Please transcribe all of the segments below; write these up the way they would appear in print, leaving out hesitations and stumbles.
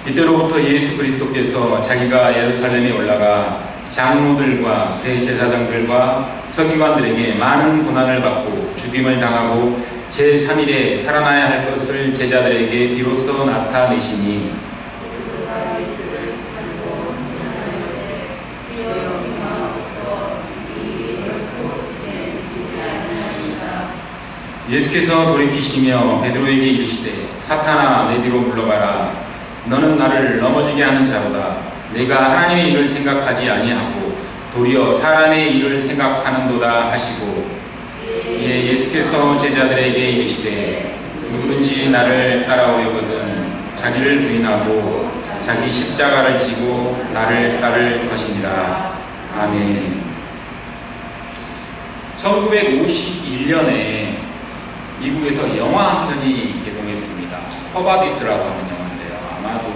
이때로부터 예수 그리스도께서 자기가 예루살렘에 올라가 장로들과 대제사장들과 서기관들에게 많은 고난을 받고 죽임을 당하고 제3일에 살아나야 할 것을 제자들에게 비로소 나타내시니 예수께서 돌이키시며 베드로에게 이르시되 사탄아 내 뒤로 물러가라. 너는 나를 넘어지게 하는 자로다. 내가 하나님의 일을 생각하지 아니하고 도리어 사람의 일을 생각하는도다 하시고 예수께서 제자들에게 이르시되 누구든지 나를 따라오려거든 자기를 부인하고 자기 십자가를 지고 나를 따를 것이니라. 아멘. 1951년에 미국에서 영화 한 편이 개봉했습니다. 커바디스라고 하는 영화인데요. 아마도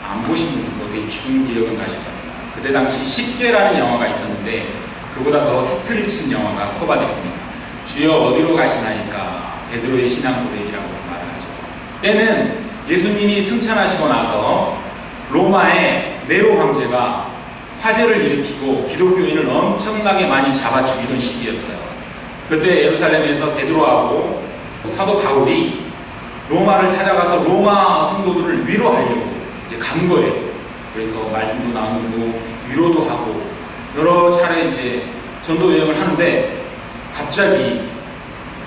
안 보신 분들도 대충 기억은 나실 겁니다. 그때 당시 10개라는 영화가 있었는데 그보다 더 히트를 친 영화가 커바디스입니다. 주여 어디로 가시나이까 베드로의 신앙 고백이라고 말을 하죠. 때는 예수님이 승천하시고 나서 로마의 네로 황제가 화재를 일으키고 기독교인을 엄청나게 많이 잡아 죽이던 시기였어요. 그때 예루살렘에서 베드로하고 사도 바울이 로마를 찾아가서 로마 성도들을 위로하려고 이제 간 거예요. 그래서 말씀도 나누고 위로도 하고 여러 차례 이제 전도 여행을 하는데 갑자기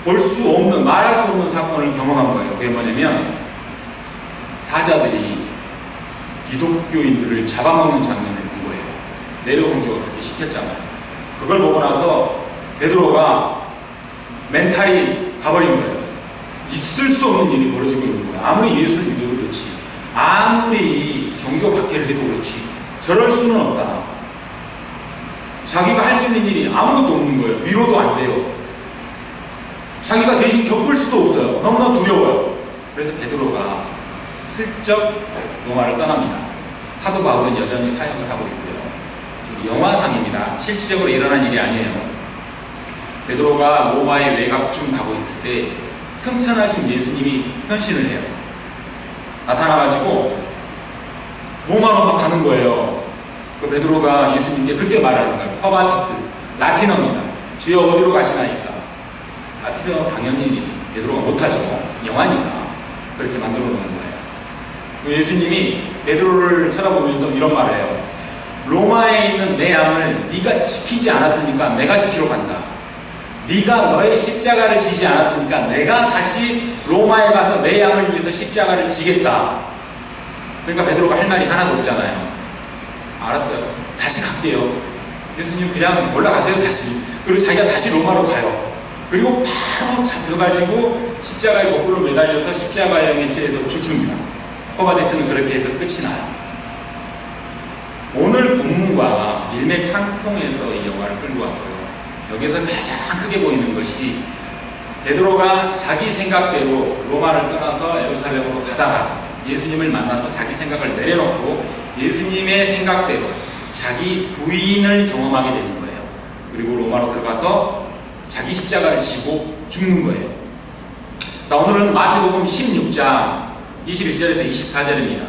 볼 수 없는, 말할 수 없는 사건을 경험한 거예요. 그게 뭐냐면 사자들이 기독교인들을 잡아먹는 장면을 본 거예요. 네로 황제가 그렇게 시켰잖아요. 그걸 보고 나서 베드로가 멘탈이 가버린 거예요. 있을 수 없는 일이 벌어지고 있는 거예요. 아무리 예수를 믿어도 그렇지, 아무리 종교 박해를 해도 그렇지, 저럴 수는 없다. 자기가 할 수 있는 일이 아무것도 없는 거예요. 위로도 안 돼요. 자기가 대신 겪을 수도 없어요. 너무나 두려워요. 그래서 베드로가 슬쩍 로마를 떠납니다. 사도 바울은 여전히 사역을 하고 있고요. 지금 영화상입니다. 실질적으로 일어난 일이 아니에요. 베드로가 로마의 외곽쯤 가고 있을 때 승천하신 예수님이 현신을 해요. 나타나가지고 로마로 막 가는 거예요. 그 베드로가 예수님께 그때 말을 하는 거예요. 커바디스, 라틴어입니다. 주여 어디로 가시나이까. 라틴어 당연히 베드로가 못하죠. 영화니까 그렇게 만들어 놓은 거예요. 예수님이 베드로를 쳐다보면서 이런 말을 해요. 로마에 있는 내 양을 네가 지키지 않았으니까 내가 지키러 간다. 네가 너의 십자가를 지지 않았으니까 내가 다시 로마에 가서 내 양을 위해서 십자가를 지겠다. 그러니까 베드로가 할 말이 하나도 없잖아요. 알았어요. 다시 갈게요. 예수님 그냥 올라가세요 다시. 그리고 자기가 다시 로마로 가요. 그리고 바로 잡혀가지고 십자가에 거꾸로 매달려서 십자가형에 취해서 죽습니다. 커바디스는 그렇게 해서 끝이 나요. 오늘 본문과 일맥상통해서 이 영화를 끌고 왔고요. 여기서 가장 크게 보이는 것이 베드로가 자기 생각대로 로마를 떠나서 예루살렘으로 가다가 예수님을 만나서 자기 생각을 내려놓고 예수님의 생각대로 자기 부인을 경험하게 되는 거예요. 그리고 로마로 들어가서 자기 십자가를 지고 죽는 거예요. 자, 오늘은 마태복음 16장 21절에서 24절입니다.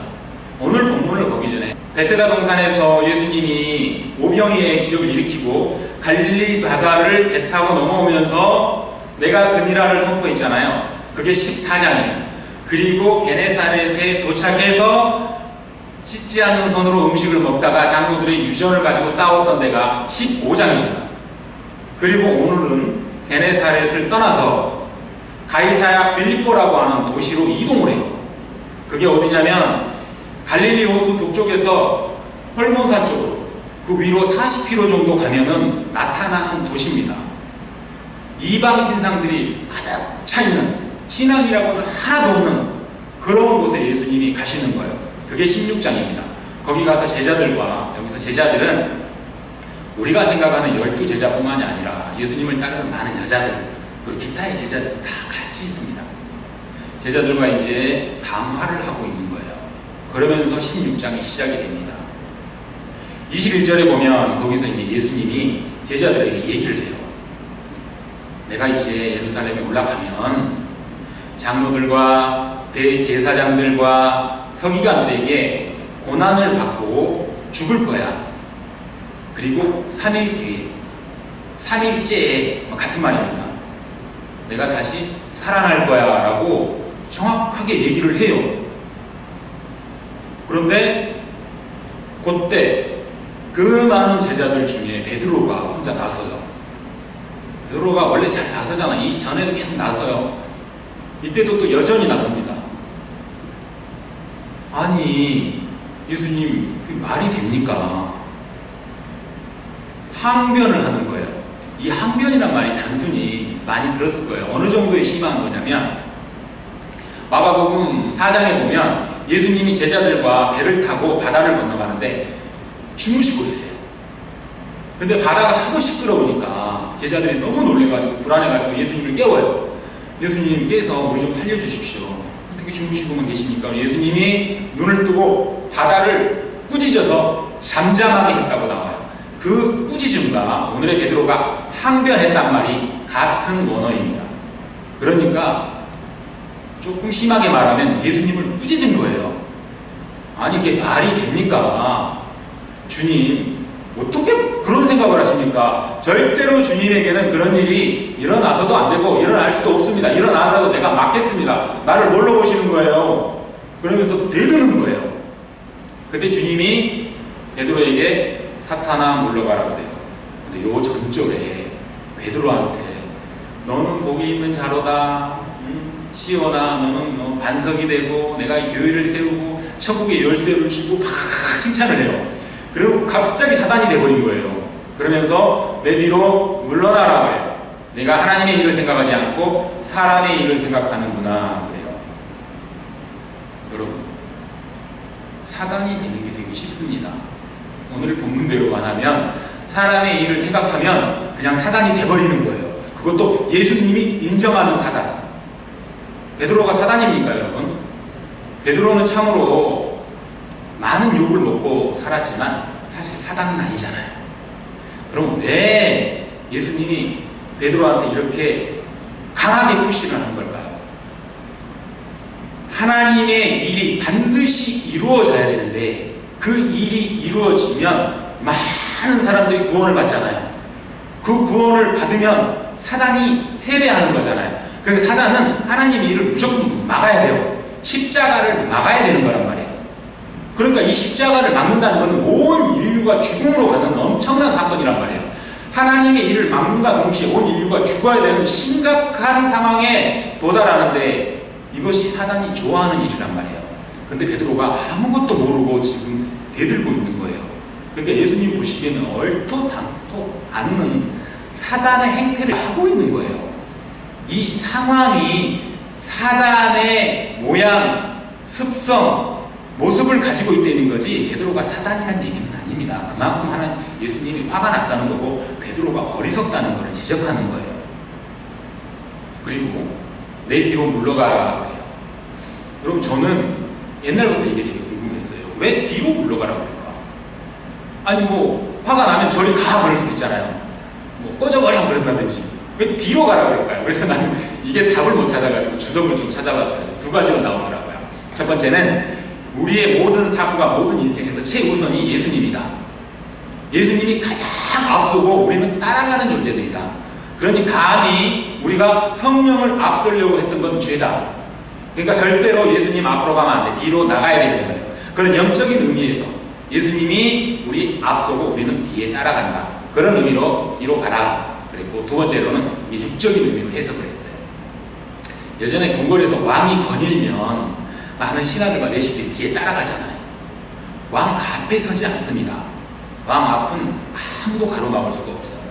오늘 본문을 보기 전에 베세다 동산에서 예수님이 오병이의 기적을 일으키고 갈릴리 바다를 배 타고 넘어오면서 내가 그니라를 선포했잖아요. 그게 14장이에요. 그리고 게네사렛에 도착해서 씻지 않는 손으로 음식을 먹다가 장로들의 유전을 가지고 싸웠던 데가 15장입니다. 그리고 오늘은 게네사렛을 떠나서 가이사야 빌립보라고 하는 도시로 이동을 해요. 그게 어디냐면 갈릴리 호수 북쪽에서 헐몬산 쪽으로 그 위로 40km 정도 가면은 나타나는 도시입니다. 이방 신상들이 가득 차 있는, 신앙이라고는 하나도 없는 그런 곳에 예수님이 가시는 거예요. 그게 16장입니다. 거기 가서 제자들과, 여기서 제자들은 우리가 생각하는 12제자뿐만이 아니라 예수님을 따르는 많은 여자들, 그리고 기타의 제자들 다 같이 있습니다. 제자들과 이제 담화를 하고 있는 거예요. 그러면서 16장이 시작이 됩니다. 21절에 보면 거기서 이제 예수님이 제자들에게 얘기를 해요. 내가 이제 예루살렘에 올라가면 장로들과 대제사장들과 서기관들에게 고난을 받고 죽을 거야. 그리고 3일 뒤에, 3일째에 같은 말입니다. 내가 다시 살아날 거야 라고 정확하게 얘기를 해요. 그런데 그때 그 많은 제자들 중에 베드로가 혼자 나서요. 베드로가 원래 잘 나서잖아. 이전에도 계속 나서요. 이때도 또 여전히 나섭니다. 아니, 예수님, 그게 말이 됩니까? 항변을 하는 거예요. 이 항변이란 말이 단순히 많이 들었을 거예요. 어느 정도에 심한 거냐면, 마가복음 4장에 보면 예수님이 제자들과 배를 타고 바다를 건너가는데 주무시고 계세요. 근데 바다가 하도 시끄러우니까 제자들이 너무 놀래가지고 불안해가지고 예수님을 깨워요. 예수님 깨서 우리 좀 살려주십시오. 어떻게 주무시고만 계십니까? 예수님이 눈을 뜨고 바다를 꾸짖어서 잠잠하게 했다고 나와요. 그 꾸짖음과 오늘의 베드로가 항변했단 말이 같은 원어입니다. 그러니까 조금 심하게 말하면 예수님을 꾸짖은 거예요. 아니 이게 말이 됩니까? 주님 어떻게 그런 생각을 하십니까? 절대로 주님에게는 그런 일이 일어나서도 안 되고 일어날 수도 없습니다. 일어나더라도 내가 막겠습니다. 나를 뭘로 보시는 거예요? 그러면서 대드는 거예요. 그때 주님이 베드로에게 사탄아 물러가라고 그래요. 근데 요 전절에 베드로한테 너는 복이 있는 자로다. 시온아 너는 반석이 되고 내가 이 교회를 세우고 천국의 열쇠를 주고 막 칭찬을 해요. 그리고 갑자기 사단이 돼버린 거예요. 그러면서 내 뒤로 물러나라 그래요. 내가 하나님의 일을 생각하지 않고 사람의 일을 생각하는구나 그래요. 여러분, 사단이 되는 게 되게 쉽습니다. 오늘 본문대로만 하면 사람의 일을 생각하면 그냥 사단이 돼버리는 거예요. 그것도 예수님이 인정하는 사단. 베드로가 사단입니까 여러분? 베드로는 참으로 많은 욕을 먹고 살았지만 사실 사단은 아니잖아요. 그럼 왜 예수님이 베드로한테 이렇게 강하게 푸시를 하는 걸까요? 하나님의 일이 반드시 이루어져야 되는데 그 일이 이루어지면 많은 사람들이 구원을 받잖아요. 그 구원을 받으면 사단이 패배하는 거잖아요. 그러니까 사단은 하나님의 일을 무조건 막아야 돼요. 십자가를 막아야 되는 거란 말이에요. 그러니까 이 십자가를 막는다는 것은 온 인류가 죽음으로 가는 엄청난 사건이란 말이에요. 하나님의 일을 막는가 동시에 온 인류가 죽어야 되는 심각한 상황에 도달하는데 이것이 사단이 좋아하는 일이란 말이에요. 근데 베드로가 아무것도 모르고 지금 대들고 있는 거예요. 그러니까 예수님 보시기에는 얼토당토 않는 사단의 행태를 하고 있는 거예요. 이 상황이 사단의 모양, 습성, 모습을 가지고 있다는 거지 베드로가 사단이라는 얘기는 아닙니다. 그만큼 하나님 예수님이 화가 났다는 거고 베드로가 어리석다는 것을 지적하는 거예요. 그리고 내 뒤로 물러가라 그래요. 여러분 저는 옛날부터 이게 되게 궁금했어요. 왜 뒤로 물러가라고 그럴까? 아니 뭐 화가 나면 저리 가 그럴 수도 있잖아요. 뭐 꺼져버려 그런다든지 왜 뒤로 가라고 그럴까요? 그래서 나는 이게 답을 못 찾아가지고 주석을 좀 찾아봤어요. 두 가지로 나오더라고요. 첫 번째는 우리의 모든 삶과 모든 인생에서 최우선이 예수님이다. 예수님이 가장 앞서고 우리는 따라가는 존재들이다. 그러니 감히 우리가 성령을 앞서려고 했던 건 죄다. 그러니까 절대로 예수님 앞으로 가면 안 돼. 뒤로 나가야 되는 거예요. 그런 영적인 의미에서 예수님이 우리 앞서고 우리는 뒤에 따라간다. 그런 의미로 뒤로 가라. 그리고 두 번째로는 육적인 의미로 해석을 했어요. 예전에 궁궐에서 왕이 거닐면 많은 신하들과 내시들이 뒤에 따라가잖아요. 왕 앞에 서지 않습니다. 왕 앞은 아무도 가로막을 수가 없어요.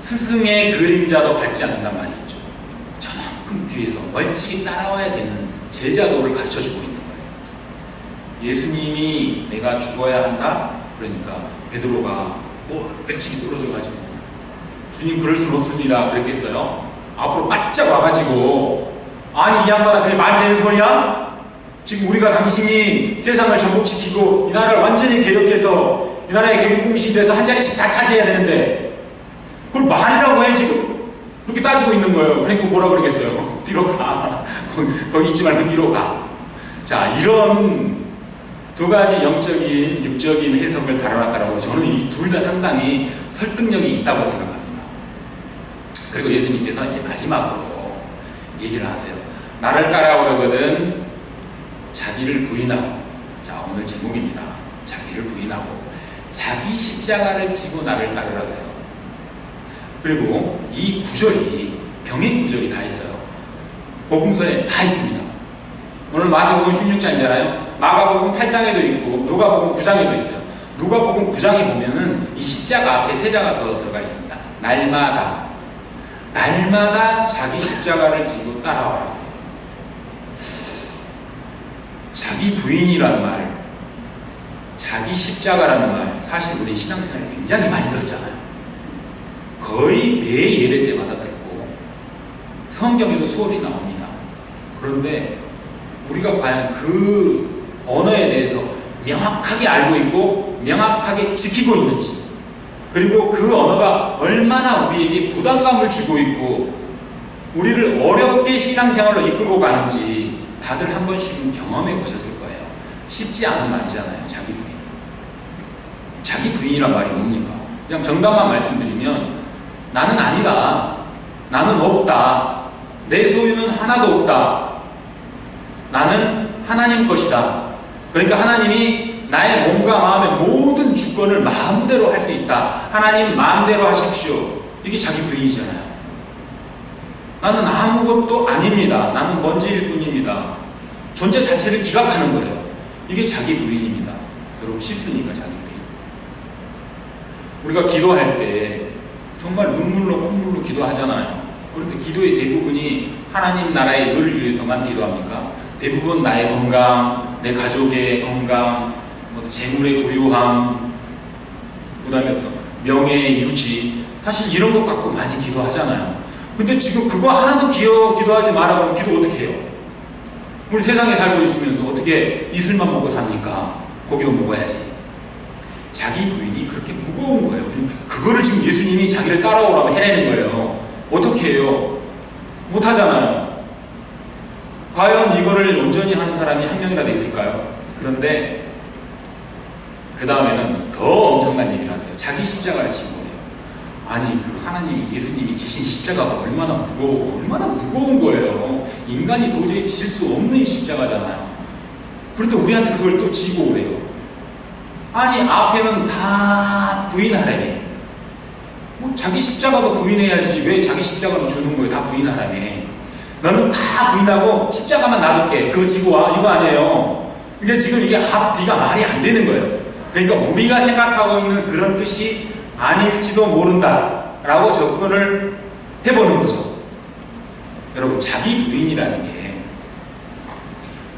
스승의 그림자도 밟지 않는단 말이 있죠. 저만큼 뒤에서 멀찍이 따라와야 되는 제자도를 가르쳐주고 있는 거예요. 예수님이 내가 죽어야 한다? 그러니까 베드로가 멀찍이 떨어져가지고 주님 그럴 수는 없습니다 그랬겠어요? 앞으로 바짝 와가지고 아니 이 양반아 그게 말이 되는 소리야? 지금 우리가 당신이 세상을 정복시키고 이 나라를 완전히 개혁해서 이 나라의 개국공신이 돼서 한 자리씩 다 차지해야 되는데 그걸 말이라고 해 지금? 그렇게 따지고 있는 거예요. 그러니까 뭐라 그러겠어요? 뒤로 가. 거기 있지 말고 뒤로 가. 자, 이런 두 가지 영적인, 육적인 해석을 다뤄놨다라고 저는 이 둘 다 상당히 설득력이 있다고 생각합니다. 그리고 예수님께서 이제 마지막으로 얘기를 하세요. 나를 따라오려거든 자기를 부인하고, 자, 오늘 제목입니다. 자기를 부인하고 자기 십자가를 지고 나를 따르라 그래요. 그리고 이 구절이 병행 구절이 다 있어요. 복음서에 다 있습니다. 오늘 마태복음 16장이잖아요. 마가복음 8장에도 있고 누가복음 9장에도 있어요. 누가복음 9장에 보면은 이 십자가 앞에 세자가 더 들어가 있습니다. 날마다 자기 십자가를 지고 따라와라. 자기 부인이라는 말, 자기 십자가라는 말, 사실 우리 신앙생활에 굉장히 많이 들었잖아요. 거의 매 예배 때마다 듣고 성경에도 수없이 나옵니다. 그런데 우리가 과연 그 언어에 대해서 명확하게 알고 있고 명확하게 지키고 있는지, 그리고 그 언어가 얼마나 우리에게 부담감을 주고 있고 우리를 어렵게 신앙생활로 이끌고 가는지 다들 한 번씩은 경험해 보셨을 거예요. 쉽지 않은 말이잖아요. 자기 부인. 자기 부인이란 말이 뭡니까? 그냥 정답만 말씀드리면 나는 아니다, 나는 없다, 내 소유는 하나도 없다, 나는 하나님 것이다. 그러니까 하나님이 나의 몸과 마음의 모든 주권을 마음대로 할 수 있다. 하나님 마음대로 하십시오. 이게 자기 부인이잖아요. 나는 아무것도 아닙니다. 나는 먼지일 뿐입니다. 존재 자체를 기각하는 거예요. 이게 자기 부인입니다. 여러분, 쉽습니까? 자기 부인. 우리가 기도할 때 정말 눈물로 콧물로 기도하잖아요. 그런데 기도의 대부분이 하나님 나라의 의를 위해서만 기도합니까? 대부분 나의 건강, 내 가족의 건강, 재물의 부유함, 그 다음에 어떤 명예의 유지, 사실 이런 것 갖고 많이 기도하잖아요. 근데 지금 그거 하나도 기도하지 말아보면 기도 어떻게 해요? 우리 세상에 살고 있으면서 어떻게 이슬만 먹고 삽니까? 고기도 먹어야지. 자기 부인이 그렇게 무거운 거예요. 그거를 지금 예수님이 자기를 따라오라고 해내는 거예요. 어떻게 해요? 못하잖아요. 과연 이거를 온전히 하는 사람이 한 명이라도 있을까요? 그런데 그 다음에는 더 엄청난 얘기를 하세요. 자기 십자가를 지고 그래요. 아니, 그 하나님이, 예수님이 지신 십자가가 얼마나 무거운 거예요. 인간이 도저히 질 수 없는 십자가잖아요. 그런데 우리한테 그걸 또 지고 그래요. 아니, 앞에는 다 부인하라며. 뭐 자기 십자가도 부인해야지 왜 자기 십자가로 주는 거예요? 다 부인하라며. 너는 다 부인하고 십자가만 놔둘게. 그거 지고 와. 이거 아니에요. 이게 지금 이게 앞뒤가 말이 안 되는 거예요. 그러니까 우리가 생각하고 있는 그런 뜻이 아닐지도 모른다 라고 접근을 해보는 거죠. 여러분, 자기 부인이라는 게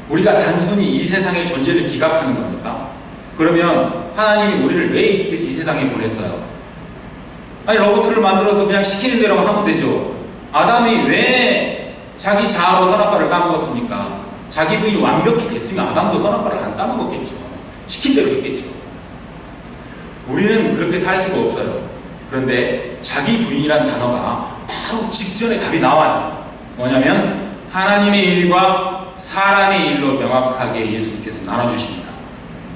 우리가 단순히 이 세상의 존재를 기각하는 겁니까? 그러면 하나님이 우리를 왜 이 세상에 보냈어요? 아니, 로봇을 만들어서 그냥 시키는 대로 하면 되죠. 아담이 왜 자기 자아로 선악과를 따먹었습니까? 자기 부인이 완벽히 됐으면 아담도 선악과를 안 따먹었겠죠. 시킨 대로 했겠죠. 우리는 그렇게 살 수가 없어요. 그런데 자기 부인이란 단어가 바로 직전에 답이 나와요. 뭐냐면 하나님의 일과 사람의 일로 명확하게 예수님께서 나눠주십니다.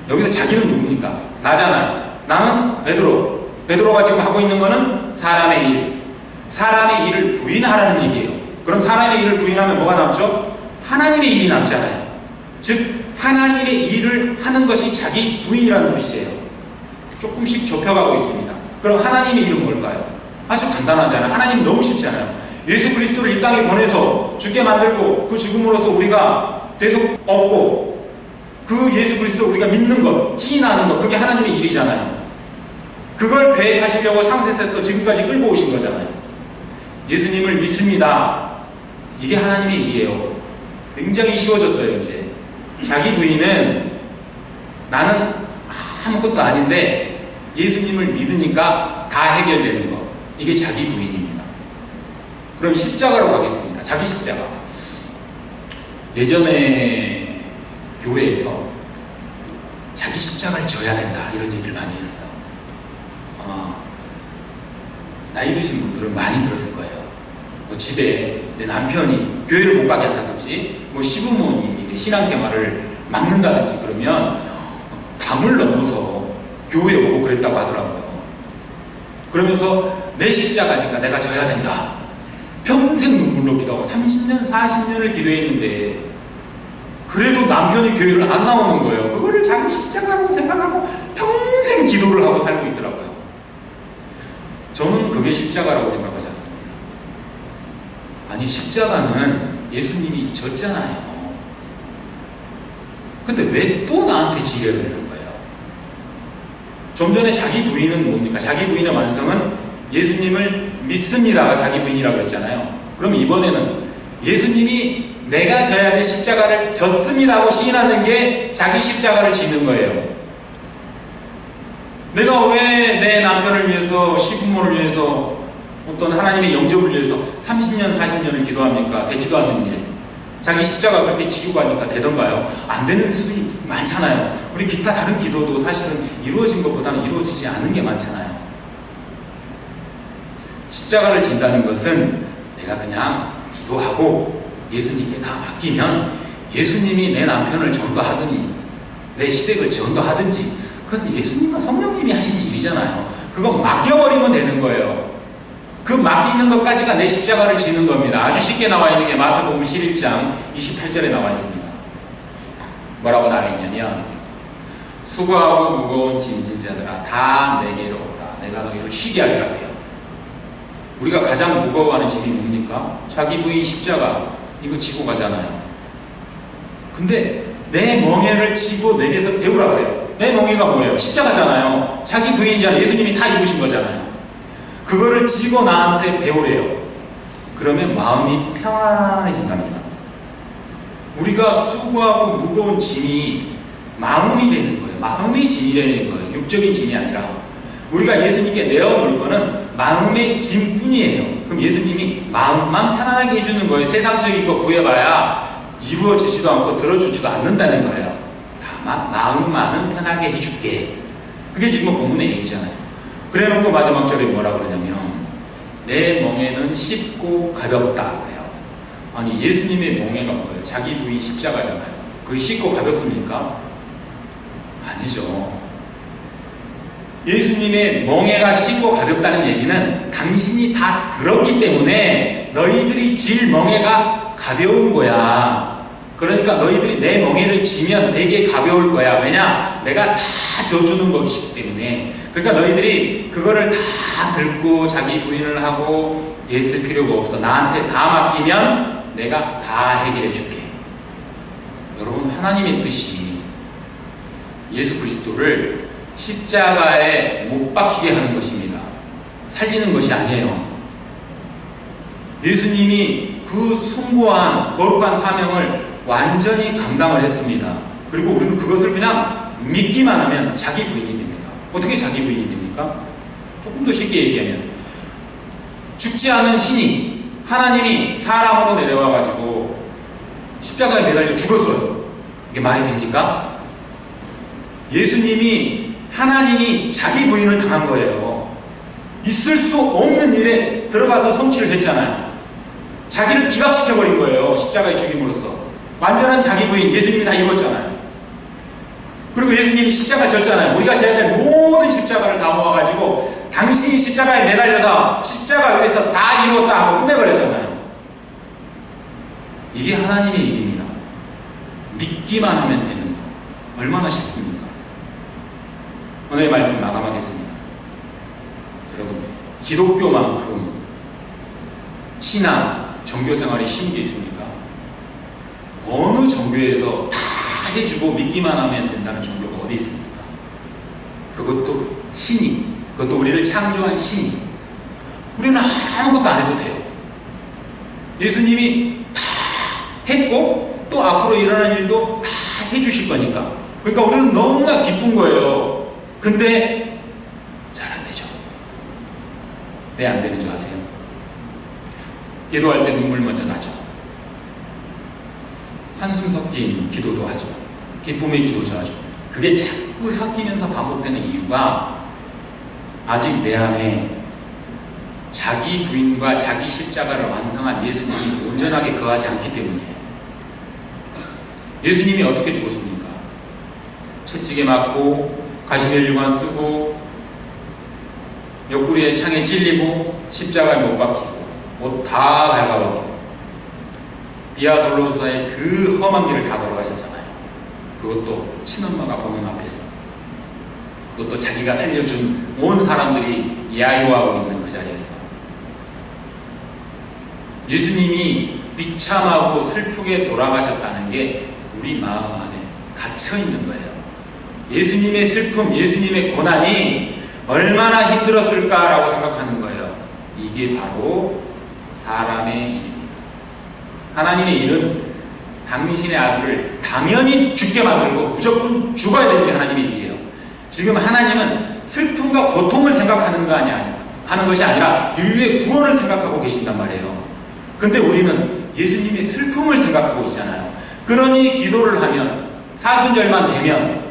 여기서 자기는 누굽니까? 나잖아요. 나는 베드로. 베드로가 지금 하고 있는 거는 사람의 일. 사람의 일을 부인하라는 얘기예요. 그럼 사람의 일을 부인하면 뭐가 남죠? 하나님의 일이 남잖아요. 즉 하나님의 일을 하는 것이 자기 부인이라는 뜻이에요. 조금씩 좁혀가고 있습니다. 그럼 하나님의 일은 뭘까요? 아주 간단하잖아요. 하나님 너무 쉽잖아요. 예수 그리스도를 이 땅에 보내서 죽게 만들고 그 죽음으로써 우리가 계속 얻고 그 예수 그리스도 우리가 믿는 것, 시인하는 것, 그게 하나님의 일이잖아요. 그걸 계획하시려고 창세 때부터 지금까지 끌고 오신 거잖아요. 예수님을 믿습니다. 이게 하나님의 일이에요. 굉장히 쉬워졌어요. 이제 자기 부인은 나는 아무것도 아닌데 예수님을 믿으니까 다 해결되는 거. 이게 자기 부인입니다. 그럼 십자가로 가겠습니다. 자기 십자가. 예전에 교회에서 자기 십자가를 져야 된다 이런 얘기를 많이 했어요. 나이 드신 분들은 많이 들었을 거예요. 뭐 집에 내 남편이 교회를 못 가게 한다든지, 뭐 시부모님이 내 신앙생활을 막는다든지 그러면 담을 넘어서 교회에 오고 그랬다고 하더라고요. 그러면서 내 십자가니까 내가 져야 된다. 평생 눈물로 기도하고 30년, 40년을 기도했는데 그래도 남편이 교회를 안 나오는 거예요. 그거를 자기 십자가라고 생각하고 평생 기도를 하고 살고 있더라고요. 저는 그게 십자가라고 생각하지 않습니다. 아니, 십자가는 예수님이 졌잖아요. 근데 왜 또 나한테 지게 되는 거예요? 좀 전에 자기 부인은 뭡니까? 자기 부인의 완성은 예수님을 믿습니다가 자기 부인이라고 그랬잖아요. 그럼 이번에는 예수님이 내가 져야 될 십자가를 졌습니다고 시인하는 게 자기 십자가를 지는 거예요. 내가 왜 내 남편을 위해서, 시부모를 위해서, 어떤 하나님의 영접을 위해서 30년, 40년을 기도합니까? 되지도 않는 일. 자기 십자가 그렇게 지고 가니까 되던가요? 안 되는 수이 많잖아요. 우리 기타 다른 기도도 사실은 이루어진 것보다는 이루어지지 않은 게 많잖아요. 십자가를 진다는 것은 내가 그냥 기도하고 예수님께 다 맡기면 예수님이 내 남편을 전도하더니 내 시댁을 전도하든지 그건 예수님과 성령님이 하신 일이잖아요. 그거 맡겨버리면 되는 거예요. 그 맡기는 것까지가 내 십자가를 지는 겁니다. 아주 쉽게 나와 있는 게 마태복음 11장 28절에 나와 있습니다. 뭐라고 나와 있냐면 수고하고 무거운 짐진 자들아 다 내게로 오라. 내가 너희를 쉬게 하리라 해요. 우리가 가장 무거워하는 짐이 뭡니까? 자기 부인 십자가 이거 지고 가잖아요. 근데 내 멍에를 지고 내게서 배우라 그래요. 내 멍에가 뭐예요? 십자가잖아요. 자기 부인이잖아요. 예수님이 다 입으신 거잖아요. 그거를 지고 나한테 배우래요. 그러면 마음이 평안해진답니다. 우리가 수고하고 무거운 짐이 마음이라는 거예요. 마음의 짐이라는 거예요. 육적인 짐이 아니라. 우리가 예수님께 내어놓을 거는 마음의 짐뿐이에요. 그럼 예수님이 마음만 편안하게 해주는 거예요. 세상적인 거 구해봐야 이루어지지도 않고 들어주지도 않는다는 거예요. 다만 마음만은 편하게 해줄게. 그게 지금 본문의 얘기잖아요. 그래놓고 마지막 절에 뭐라 그러냐면 내 멍에는 쉽고 가볍다 그래요. 아니, 예수님의 멍에가 뭐예요? 자기 부인 십자가잖아요. 그게 쉽고 가볍습니까? 아니죠. 예수님의 멍에가 쉽고 가볍다는 얘기는 당신이 다 들었기 때문에 너희들이 질 멍에가 가벼운 거야. 그러니까 너희들이 내 멍에를 지면 되게 가벼울 거야. 왜냐? 내가 다 져주는 것이기 때문에. 그러니까 너희들이 그거를 다 들고 자기 부인을 하고 애쓸 필요가 없어. 나한테 다 맡기면 내가 다 해결해 줄게. 여러분, 하나님의 뜻이 예수 그리스도를 십자가에 못 박히게 하는 것입니다. 살리는 것이 아니에요. 예수님이 그 숭고한 거룩한 사명을 완전히 감당을 했습니다. 그리고 우리는 그것을 그냥 믿기만 하면 자기 부인이 됩니다. 어떻게 자기 부인이 됩니까? 조금 더 쉽게 얘기하면 죽지 않은 신이 하나님이 사람으로 내려와가지고 십자가에 매달려 죽었어요. 이게 말이 됩니까? 예수님이 하나님이 자기 부인을 당한 거예요. 있을 수 없는 일에 들어가서 성취를 했잖아요. 자기를 기각시켜버린 거예요. 십자가에 죽임으로써. 완전한 자기 부인 예수님이 다 이뤘잖아요. 그리고 예수님이 십자가 졌잖아요. 우리가 져야 될 모든 십자가를 다 모아가지고 당신이 십자가에 매달려서 십자가 위에서 다 이뤘다 하고 끝내버렸잖아요. 이게 하나님의 일입니다. 믿기만 하면 되는 거. 얼마나 쉽습니까? 오늘의 말씀 마감하겠습니다. 여러분, 기독교만큼 신앙, 종교생활이 쉬운 게 있습니까? 어느 종교에서 다 해주고 믿기만 하면 된다는 종교가 어디 있습니까? 그것도 신이, 그것도 우리를 창조한 신이. 우리는 아무것도 안 해도 돼요. 예수님이 다 했고 또 앞으로 일어날 일도 다 해주실 거니까. 그러니까 우리는 너무나 기쁜 거예요. 근데 잘 안 되죠. 왜 안 되는 줄 아세요? 기도할 때 눈물 먼저 나죠. 한숨 섞인 기도도 하죠. 기쁨의 기도도 하죠. 그게 자꾸 섞이면서 반복되는 이유가 아직 내 안에 자기 부인과 자기 십자가를 완성한 예수님이 온전하게 거하지 않기 때문이에요. 예수님이 어떻게 죽었습니까? 채찍에 맞고 가시멜류관 쓰고 옆구리에 창에 찔리고 십자가에 못 박히고 옷 다 갉아벗기고 비아 돌로사의 그 험한 길을 다 걸어가셨잖아요. 그것도 친엄마가 보는 앞에서, 그것도 자기가 살려준 온 사람들이 야유하고 있는 그 자리에서 예수님이 비참하고 슬프게 돌아가셨다는 게 우리 마음 안에 갇혀 있는 거예요. 예수님의 슬픔, 예수님의 고난이 얼마나 힘들었을까라고 생각하는 거예요. 이게 바로 사람의 일입니다. 하나님의 일은 당신의 아들을 당연히 죽게 만들고 무조건 죽어야 되는 게 하나님의 일이에요. 지금 하나님은 슬픔과 고통을 생각하는 거 아니야, 하는 것이 아니라 인류의 구원을 생각하고 계신단 말이에요. 근데 우리는 예수님의 슬픔을 생각하고 있잖아요. 그러니 기도를 하면, 사순절만 되면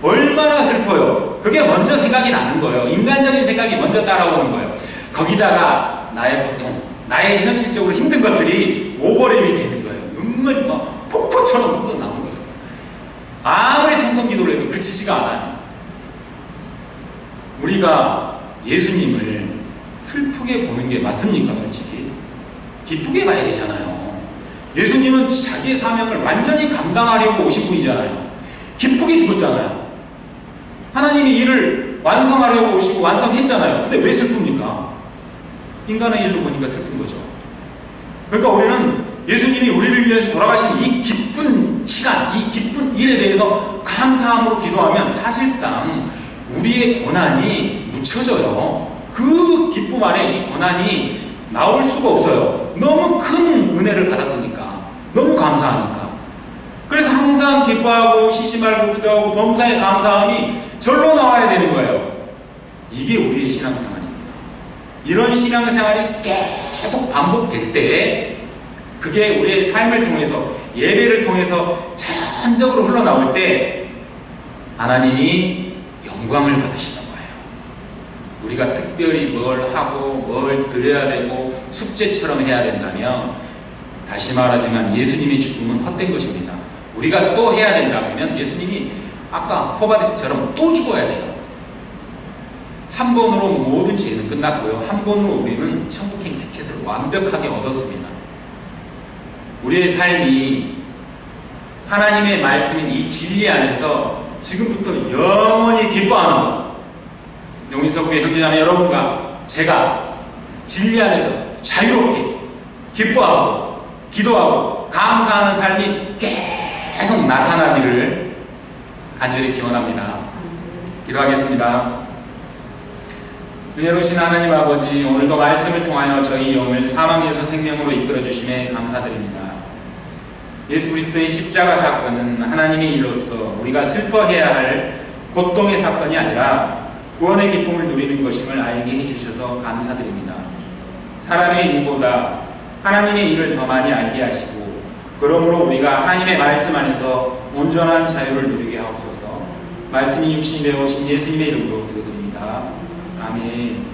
얼마나 슬퍼요. 그게 먼저 생각이 나는 거예요. 인간적인 생각이 먼저 따라오는 거예요. 거기다가 나의 고통, 나의 현실적으로 힘든 것들이 오버랩이 되는 거예요. 눈물이 막 폭포처럼 쏟아나오는 거죠. 아무리 통성 기도를 해도 그치지가 않아요. 우리가 예수님을 슬프게 보는 게 맞습니까? 솔직히 기쁘게 봐야 되잖아요. 예수님은 자기의 사명을 완전히 감당하려고 오신 분이잖아요. 기쁘게 죽었잖아요. 하나님이 일을 완성하려고 오시고 완성했잖아요. 근데 왜 슬픕니까? 인간의 일로 보니까 슬픈 거죠. 그러니까 우리는 예수님이 우리를 위해서 돌아가신 이 기쁜 시간, 이 기쁜 일에 대해서 감사함으로 기도하면 사실상 우리의 고난이 묻혀져요. 그 기쁨 안에 이 고난이 나올 수가 없어요. 너무 큰 은혜를 받았으니까, 너무 감사하니까. 그래서 항상 기뻐하고 쉬지 말고 기도하고 범사에 감사함이 절로 나와야 되는 거예요. 이게 우리의 신앙생활입니다. 이런 신앙생활이 계속 반복될 때, 그게 우리의 삶을 통해서, 예배를 통해서 자연적으로 흘러나올 때 하나님이 영광을 받으시는 거예요. 우리가 특별히 뭘 하고 뭘 드려야 되고 숙제처럼 해야 된다면, 다시 말하지만 예수님의 죽음은 헛된 것입니다. 우리가 또 해야 된다면 예수님이 아까 코바디스처럼 또 죽어야 돼요. 한 번으로 모든 죄는 끝났고요. 한 번으로 우리는 천국행 티켓을 완벽하게 얻었습니다. 우리의 삶이 하나님의 말씀인 이 진리 안에서 지금부터 영원히 기뻐하는 것, 용인서구의 형제자매 여러분과 제가 진리 안에서 자유롭게 기뻐하고 기도하고 감사하는 삶이 계속 나타나기를 간절히 기원합니다. 기도하겠습니다. 은혜로우신 하나님 아버지, 오늘도 말씀을 통하여 저희 영을 사망에서 생명으로 이끌어 주심에 감사드립니다. 예수 그리스도의 십자가 사건은 하나님의 일로서 우리가 슬퍼해야 할 고통의 사건이 아니라 구원의 기쁨을 누리는 것임을 알게 해주셔서 감사드립니다. 사람의 일보다 하나님의 일을 더 많이 알게 하시고, 그러므로 우리가 하나님의 말씀 안에서 온전한 자유를 누리게 하옵소서. 말씀이 육신이 되어 오신 예수님의 이름으로 기도드립니다. 아멘.